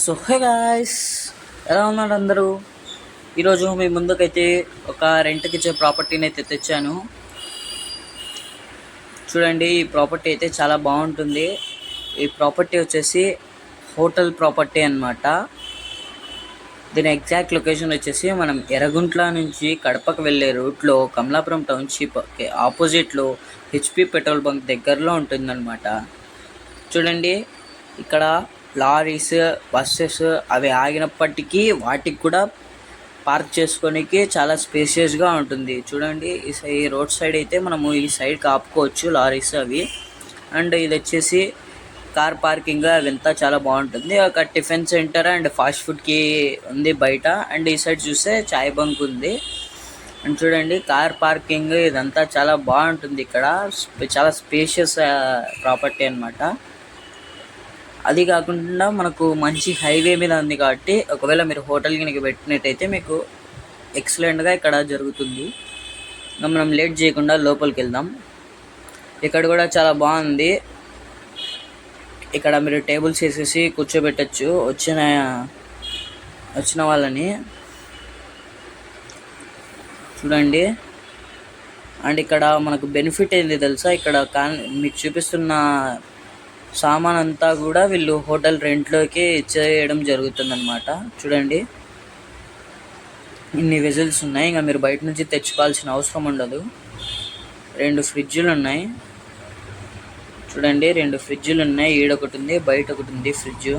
So hey guys, ఎలా ఉన్నారు అందరూ? ఈరోజు మీ ముందుకైతే ఒక రెంట్కి ఇచ్చే ప్రాపర్టీని అయితే తెచ్చాను. చూడండి, ఈ ప్రాపర్టీ అయితే చాలా బాగుంటుంది. ఈ ప్రాపర్టీ వచ్చేసి హోటల్ ప్రాపర్టీ అన్నమాట. దీని ఎగ్జాక్ట్ లొకేషన్ వచ్చేసి మనం ఎర్రగుంట్ల నుంచి కడపకు వెళ్ళే రూట్లో కమలాపురం టౌన్షిప్ ఆపోజిట్లో హెచ్పి పెట్రోల్ బంక్ దగ్గరలో ఉంటుందన్నమాట. చూడండి, ఇక్కడ లారీస్, బస్సెస్ అవి ఆగినప్పటికీ వాటికి కూడా పార్క్ చేసుకోనికి చాలా స్పేషియస్గా ఉంటుంది. చూడండి, ఈ రోడ్ సైడ్ అయితే మనము ఈ సైడ్కి ఆపుకోవచ్చు లారీస్ అవి. అండ్ ఇది వచ్చేసి కార్ పార్కింగ్ అవంతా చాలా బాగుంటుంది. ఒక టిఫిన్ సెంటర్ అండ్ ఫాస్ట్ ఫుడ్కి ఉంది బయట. అండ్ ఈ సైడ్ చూస్తే చాయ్ బంక్ ఉంది. అండ్ చూడండి, కార్ పార్కింగ్ ఇదంతా చాలా బాగుంటుంది. ఇక్కడ చాలా స్పేషియస్ ప్రాపర్టీ అన్నమాట. అది కాకుండా మనకు మంచి హైవే మీద ఉంది కాబట్టి ఒకవేళ మీరు హోటల్ కింద పెట్టినట్టయితే మీకు ఎక్సలెంట్గా ఇక్కడ జరుగుతుంది. ఇంకా మనం లేట్ చేయకుండా లోపలికి వెళ్దాం. ఇక్కడ కూడా చాలా బాగుంది. ఇక్కడ మీరు టేబుల్స్ వేసేసి కూర్చోబెట్టచ్చు వచ్చిన వాళ్ళని. చూడండి, అండ్ ఇక్కడ మనకు బెనిఫిట్ ఏంది తెలుసా? ఇక్కడ మీకు చూపిస్తున్న సామాన్ అంతా కూడా వీళ్ళు హోటల్ రెంట్లోకి ఇచ్చేయడం జరుగుతుందన్నమాట. చూడండి, ఇన్ని వెజల్స్ ఉన్నాయి. ఇంకా మీరు బయట నుంచి తెచ్చుకోవాల్సిన అవసరం ఉండదు. 2 ఫ్రిడ్జులు ఉన్నాయి. చూడండి, 2 ఫ్రిడ్జులు ఉన్నాయి. ఈడొకటి ఉంది, బయట ఒకటి ఉంది ఫ్రిడ్జ్.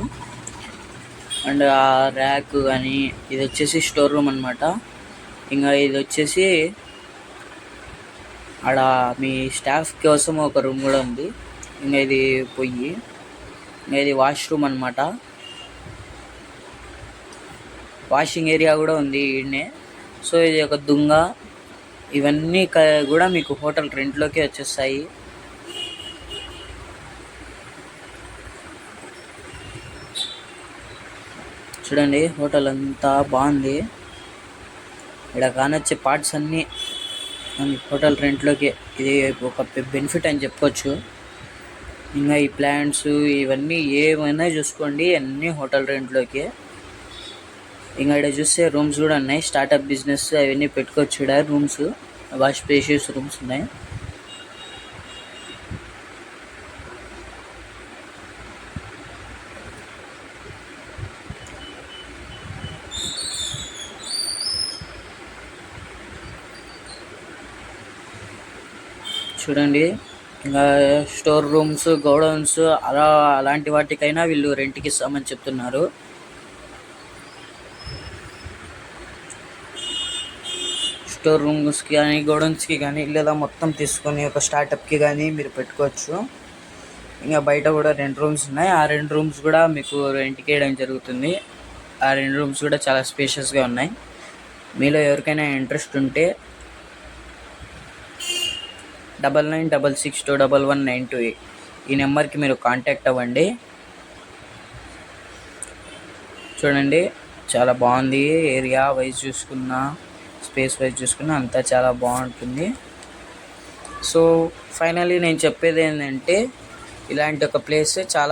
అండ్ ఆ ర్యాక్ కానీ ఇది వచ్చేసి స్టోర్ రూమ్ అనమాట. ఇంకా ఇది వచ్చేసి ఆడ మీ స్టాఫ్ కోసం ఒక రూమ్ కూడా ఉంది. ఇంకా ఇది పొయ్యి, ఇంకా ఇది వాష్రూమ్ అనమాట. వాషింగ్ ఏరియా కూడా ఉంది ఈడనే. సో ఇది ఒక దుంగ. ఇవన్నీ కూడా మీకు హోటల్ రెంట్లోకి వచ్చేస్తాయి. చూడండి, హోటల్ అంతా బాగుంది. ఇక్కడ కానొచ్చే పార్ట్స్ అన్నీ హోటల్ రెంట్లోకి, ఇది ఒక బెనిఫిట్ అని చెప్పుకోవచ్చు. ఇంకా ఈ ప్లాంట్స్ ఇవన్నీ ఏమైనా చూసుకోండి, అన్నీ హోటల్ రెంట్లోకి. ఇంకా ఇక్కడ చూస్తే రూమ్స్ కూడా ఉన్నాయి. స్టార్టప్ బిజినెస్ అవన్నీ పెట్టుకోవచ్చు. ఇక్కడ రూమ్స్ బాగా స్పేషియస్ రూమ్స్ ఉన్నాయి. చూడండి, ఇంకా స్టోర్ రూమ్స్, గోడౌన్స్ అలాంటి వాటికైనా వీళ్ళు రెంట్కి ఇస్తామని చెప్తున్నారు. స్టోర్ రూమ్స్కి కానీ, గోడౌన్స్కి కానీ, లేదా మొత్తం తీసుకొని ఒక స్టార్టప్కి కానీ మీరు పెట్టుకోవచ్చు. ఇంకా బయట కూడా 2 రూమ్స్ ఉన్నాయి. ఆ 2 రూమ్స్ కూడా మీకు రెంట్కి వేయడం జరుగుతుంది. ఆ 2 రూమ్స్ కూడా చాలా స్పేషియస్గా ఉన్నాయి. మీలో ఎవరికైనా ఇంట్రెస్ట్ ఉంటే 9966211928 ఈ నెంబర్కి మీరు కాంటాక్ట్ అవ్వండి. చూడండి, చాలా బాగుంది. ఏరియా వైజ్ చూసుకున్నా, స్పేస్ వైజ్ చూసుకున్నా అంతా చాలా బాగుంటుంది. సో ఫైనల్లీ నేను చెప్పేది ఏంటంటే, ఇలాంటి ఒక ప్లేస్ చాలా